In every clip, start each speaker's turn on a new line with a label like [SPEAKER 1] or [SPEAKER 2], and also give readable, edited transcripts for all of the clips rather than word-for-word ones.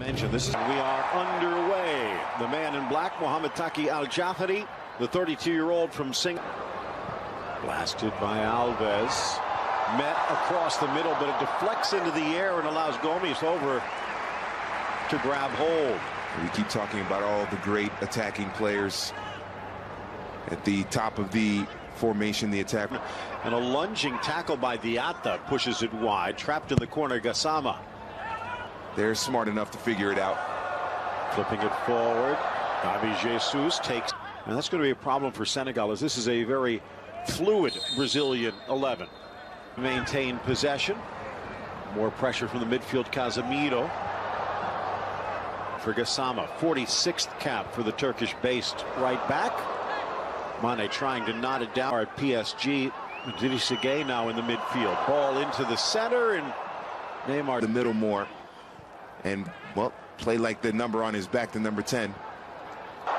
[SPEAKER 1] We are underway. The man in black, Mohamed Taki Al-Jafari, the 32-year-old from Senegal. Blasted by Alves. Met across the middle, but it deflects into the air and allows Gomes over to grab hold.
[SPEAKER 2] We keep talking about all the great attacking players at the top of the formation, the attack.
[SPEAKER 1] And a lunging tackle by Diatta pushes it wide, trapped in the corner, Gassama.
[SPEAKER 2] They're smart enough to figure it out.
[SPEAKER 1] Flipping it forward, Gabi Jesus takes, and that's going to be a problem for Senegal, as this is a very fluid Brazilian 11. Maintain possession. More pressure from the midfield, Casemiro. For Gassama, 46th cap for the Turkish-based right back. Mane trying to knot it down at PSG. Idrissa now in the midfield. Ball into the center, and Neymar
[SPEAKER 2] the middle more. And, well, play like the number on his back, the number 10.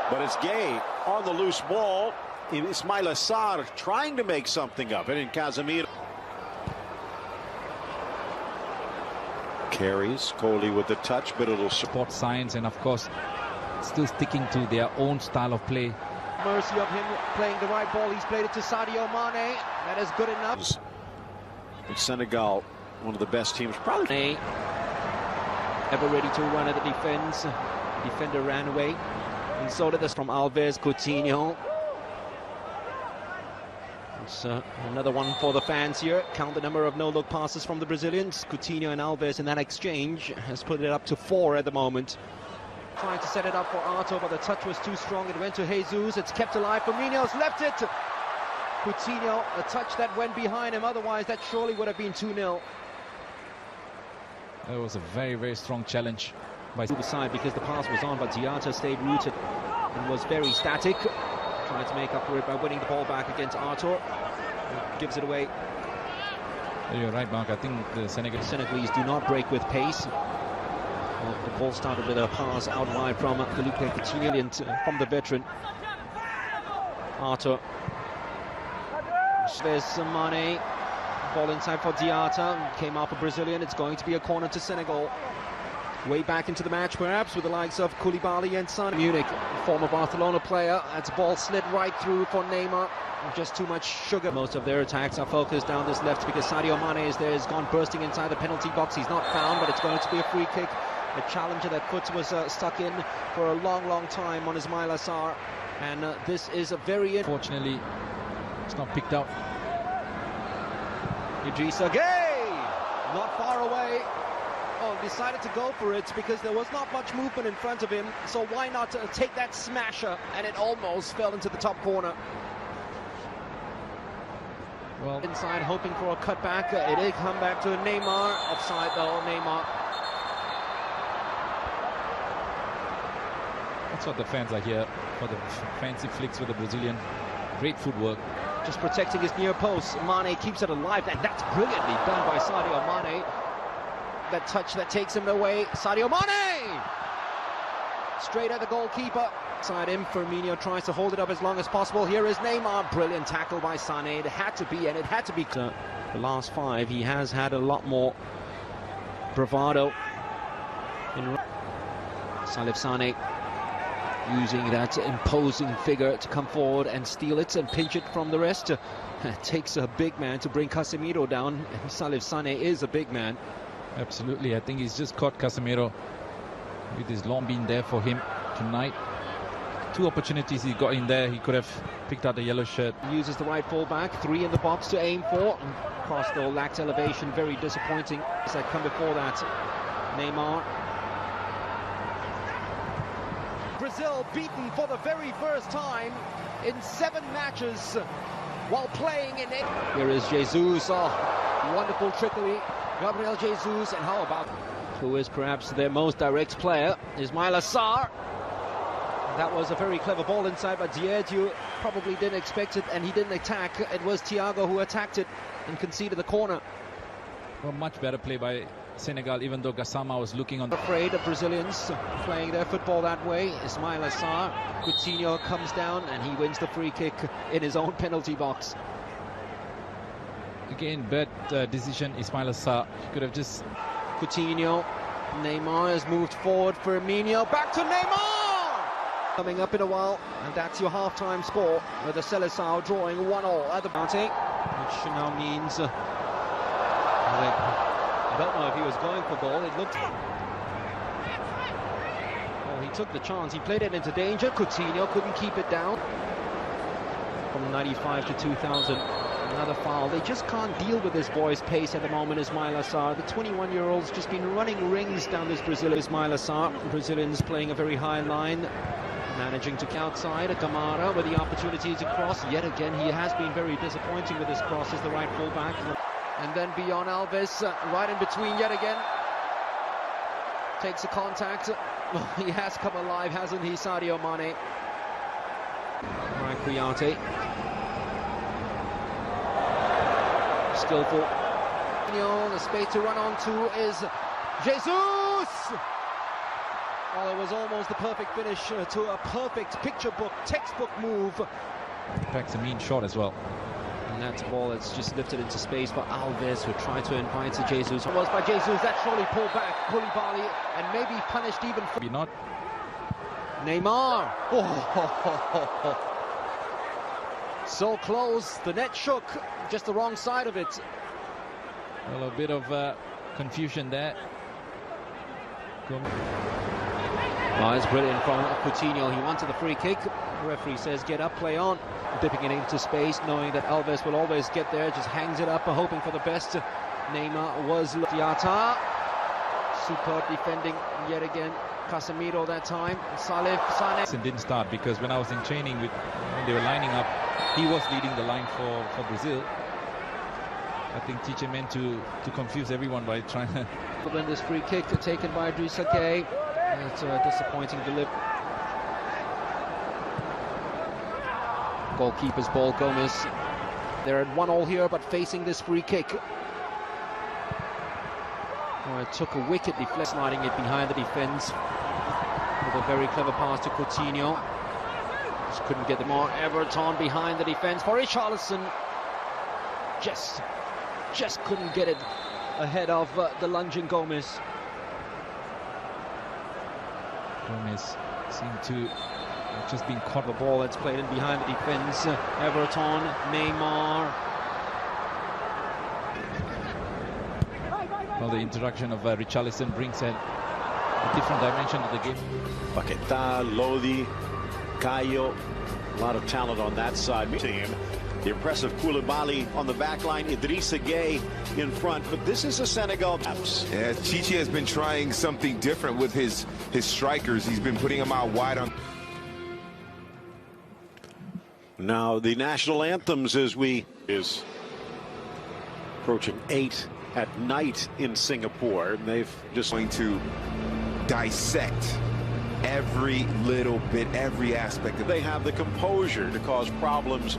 [SPEAKER 1] But it's Gay on the loose ball. Ismaila Sarr trying to make something of it, and Casemiro carries. Kohli with the touch, but it'll
[SPEAKER 3] support science, and of course still sticking to their own style of play.
[SPEAKER 4] Mercy of him playing the right ball. He's played it to Sadio Mane. That is good enough.
[SPEAKER 1] But Senegal, one of the best teams, probably.
[SPEAKER 4] Ever ready to run at the defense. Defender ran away, and so did this from Alves. Coutinho. It's another one for the fans here. Count the number of no-look passes from the Brazilians. Coutinho and Alves in that exchange has put it up to 4 at the moment. Trying to set it up for Arto, but the touch was too strong. It went to Jesus. It's kept alive. Firmino's left it. Coutinho, a touch that went behind him. Otherwise, that surely would have been 2-0.
[SPEAKER 3] That was a very, very strong challenge by
[SPEAKER 4] the side, because the pass was on, but Diatta stayed rooted and was very static. Trying to make up for it by winning the ball back against Arthur. Gives it away.
[SPEAKER 3] You're right, Mark. I think the
[SPEAKER 4] Senegalese do not break with pace. Well, the ball started with a pass out wide from Felipe Coutinho, from the veteran. Arthur. There's some Mane. Ball inside for Diatta. Came out for Brazilian. It's going to be a corner to Senegal. Way back into the match, perhaps, with the likes of Koulibaly and Son. Munich, former Barcelona player. That's ball slid right through for Neymar. Just too much sugar. Most of their attacks are focused down this left because Sadio Mane is there. He's gone bursting inside the penalty box. He's not found, but it's going to be a free kick. A challenger that foot was stuck in for a long, long time on Ismaila Sarr. And this is a very...
[SPEAKER 3] Unfortunately, it's not picked up.
[SPEAKER 4] Idrissa Gay! Not far away. Oh, decided to go for it because there was not much movement in front of him. So why not take that smasher? And it almost fell into the top corner. Well, inside, hoping for a cutback. It did come back to Neymar. Offside though, Neymar.
[SPEAKER 3] That's what the fans are here for, the fancy flicks with the Brazilian. Great footwork.
[SPEAKER 4] Just protecting his near post. Mane keeps it alive, and that's brilliantly done by Sadio Mane. That touch that takes him away. Sadio Mane! Straight at the goalkeeper. Side him, Firmino tries to hold it up as long as possible. Here is Neymar. Brilliant tackle by Sané. It had to be, and it had to be. The last 5, he has had a lot more bravado. Salif Sané using that imposing figure to come forward and steal it and pinch it from the rest. It takes a big man to bring Casemiro down. Salif Sané is a big man.
[SPEAKER 3] Absolutely. I think he's just caught Casemiro with his long being there for him tonight. 2 opportunities he got in there. He could have picked out the yellow shirt.
[SPEAKER 4] Uses the right full-back. 3 in the box to aim for. Cross though lacked elevation. Very disappointing. As I come before that, Neymar. Brazil beaten for the very first time in 7 matches while playing in it. Here is Jesus. Oh, wonderful trickery. Gabriel Jesus, and how about who is perhaps their most direct player, Ismaila Sarr. That was a very clever ball inside, but Diédhiou probably didn't expect it, and he didn't attack. It was Thiago who attacked it and conceded the corner.
[SPEAKER 3] Well, much better play by Senegal, even though Gassama was looking on.
[SPEAKER 4] Afraid of Brazilians playing their football that way. Ismaila Sarr. Coutinho comes down, and he wins the free kick in his own penalty box.
[SPEAKER 3] Again, bad decision, Ismaila Sarr. He could have just...
[SPEAKER 4] Coutinho Neymar has moved forward. Firmino back to Neymar. Coming up in a while, and that's your half-time score with the Seleção drawing 1-1 at the bounty, which now means I don't know if he was going for goal. It looked. Well, he took the chance. He played it into danger. Coutinho couldn't keep it down. From 95 to 2000. Another foul. They just can't deal with this boy's pace at the moment. Ismail Assar, the 21-year-old's just been running rings down this Brazilian. Ismail Assar, Brazilians playing a very high line, managing to outside. Camara with the opportunity to cross. Yet again, he has been very disappointing with his crosses, the right fullback. And then beyond Alves, right in between yet again. Takes a contact. He has come alive, hasn't he, Sadio Mane? Right, Kouyaté. Skillful. The space to run on to is Jesus! Well, it was almost the perfect finish to a perfect picture book, textbook move.
[SPEAKER 3] Packs a mean shot as well.
[SPEAKER 4] And that ball that's just lifted into space for Alves, who tried to invite to Jesus. It was by Jesus that surely pulled back Koulibaly and maybe punished even for...
[SPEAKER 3] Maybe not.
[SPEAKER 4] Neymar. Oh. So close, the net shook, just the wrong side of it.
[SPEAKER 3] Well, a bit of confusion there.
[SPEAKER 4] Oh, it's brilliant from Coutinho. He wanted the free kick. The referee says get up, play on. Dipping it into space, knowing that Alves will always get there, just hangs it up, hoping for the best. Neymar was Diatta. Superb defending yet again. Casemiro that time. Salif Sane.
[SPEAKER 3] And didn't start because when I was in training when they were lining up, he was leading the line for Brazil. I think Tite meant to confuse everyone by trying to...
[SPEAKER 4] When this free kick taken by Idrissa Gueye. It's a disappointing delivery. Goalkeeper's ball, Gomez. They're at 1-1 here, but facing this free kick. Oh, it took a wicked deflection, sliding it behind the defence. With a very clever pass to Coutinho. Just couldn't get the more. Everton behind the defence for Richarlison. Just couldn't get it ahead of the lunging Gomez.
[SPEAKER 3] Gomez seemed to have just been caught.
[SPEAKER 4] The ball that's played in behind the defence. Everton, Neymar.
[SPEAKER 3] Well, the introduction of Richarlison brings a different dimension to the game.
[SPEAKER 1] Paquetá, Lodi, Caio, a lot of talent on that side. Team. The impressive Koulibaly on the back line, Idrissa Gueye in front, but this is a Senegal.
[SPEAKER 2] Yeah, Tite has been trying something different with his strikers. He's been putting them out wide on.
[SPEAKER 1] Now the national anthems is approaching 8 at night in Singapore. And they've just
[SPEAKER 2] going to dissect every little bit, every aspect of it.
[SPEAKER 1] They have the composure to cause problems